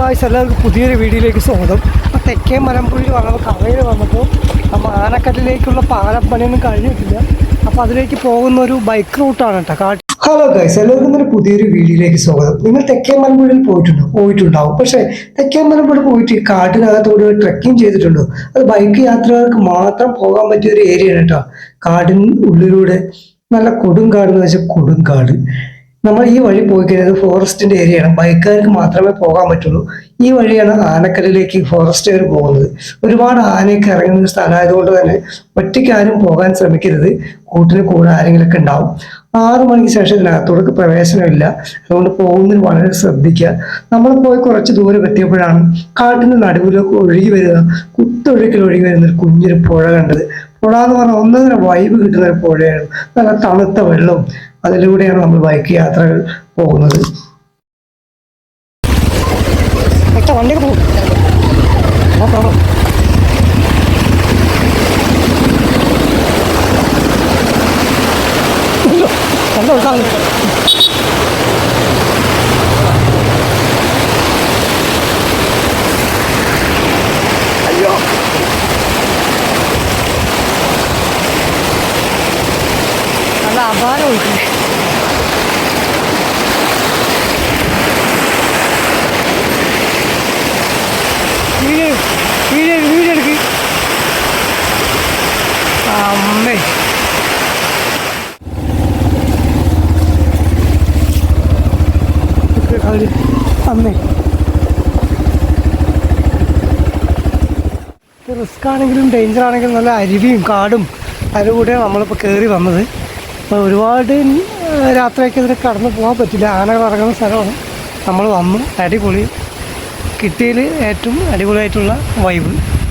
Guys, എല്ലാവർക്കും പുതിയൊരു വീഡിയോയിലേക്ക് സ്വാഗതം. അപ്പോൾ തെക്കേ മലമ്പുഴയിൽ വന്നപ്പോൾ കവയിൽ വന്നപ്പോൾ നമ്മൾ ആനക്കല്ലിലേക്കുള്ള പാലം പണിയൊന്നും കഴിഞ്ഞിട്ടില്ല. അപ്പോൾ അതിലേക്ക് പോകുന്ന ഒരു ബൈക്ക് റൂട്ടാണ് കേട്ടോ. ഹലോ ഗായ്സ്, എല്ലാവർക്കും ഒരു പുതിയൊരു വീഡിയോയിലേക്ക് സ്വാഗതം. നിങ്ങൾ തെക്കേ മലമ്പുഴയിൽ പോയിട്ടുണ്ടാവും. പക്ഷേ തെക്കേ മലമ്പുഴ പോയിട്ട് കാട്ടിനകത്തോട് ട്രെക്കിംഗ് ചെയ്തിട്ടുണ്ടോ? അത് ബൈക്ക് യാത്രക്കാർക്ക് മാത്രം പോകാൻ പറ്റിയ ഒരു ഏരിയ ആണ് കേട്ടോ. കാടിന് ഉള്ളിലൂടെ നല്ല കൊടുങ്കാട് എന്ന് വെച്ചാൽ കൊടുങ്കാട്. നമ്മൾ ഈ വഴി പോയി കഴിഞ്ഞാൽ ഫോറസ്റ്റിന്റെ ഏരിയയാണ്, ബൈക്കുകാർക്ക് മാത്രമേ പോകാൻ പറ്റുള്ളൂ. ഈ വഴിയാണ് ആനക്കല്ലിലേക്ക് ഫോറസ്റ്റുകാർ പോകുന്നത്. ഒരുപാട് ആനയൊക്കെ ഇറങ്ങുന്ന സ്ഥലമായതുകൊണ്ട് തന്നെ ഒറ്റയ്ക്ക് ആരും പോകാൻ ശ്രമിക്കരുത്. കൂട്ടിന് കൂടെ ആരെങ്കിലൊക്കെ ഉണ്ടാവും. 6 മണിക്ക് ശേഷം ഇതിനകത്തോടൊക്കെ പ്രവേശനമില്ല. അതുകൊണ്ട് പോകുന്നതിന് വളരെ ശ്രദ്ധിക്കുക. നമ്മൾ പോയി കുറച്ച് ദൂരം എത്തിയപ്പോഴാണ് കാട്ടിന്റെ നടുവിലൊക്കെ ഒഴുകി വരുന്ന കുത്തൊഴുക്കിൽ ഒഴുകി വരുന്ന ഒരു കുഞ്ഞൊരു പുഴ കണ്ടത്. പുഴ എന്ന് പറഞ്ഞാൽ ഒന്നൊന്നര വൈബ് കിട്ടുന്ന ഒരു പുഴയാണ്. നല്ല തണുത്ത വെള്ളവും. അതിലൂടെയാണ് നമ്മൾ ബൈക്ക് യാത്രകൾ പോകുന്നത്. വണ്ടിയൊക്കെ പോകും. അയ്യോ, നല്ല അപാരം ഒഴിക്കുന്നു. വീഡിയോ എടുക്ക്. അമ്മേ, അമ്മേ, റിസ്ക് ആണെങ്കിലും ഡേഞ്ചർ ആണെങ്കിലും നല്ല അരുവിയും കാടും അതിലൂടെയാണ് നമ്മളിപ്പോൾ കയറി വന്നത്. അപ്പോൾ ഒരുപാട് രാത്രിയൊക്കെ ഇതിന് കടന്നു പോകാൻ പറ്റില്ല. ആനകൾ ഇറങ്ങുന്ന സ്ഥലമാണ്. നമ്മൾ വന്നു, അടിപൊളി. കിട്ടിയതിൽ ഏറ്റവും അടിപൊളിയായിട്ടുള്ള വൈബ്.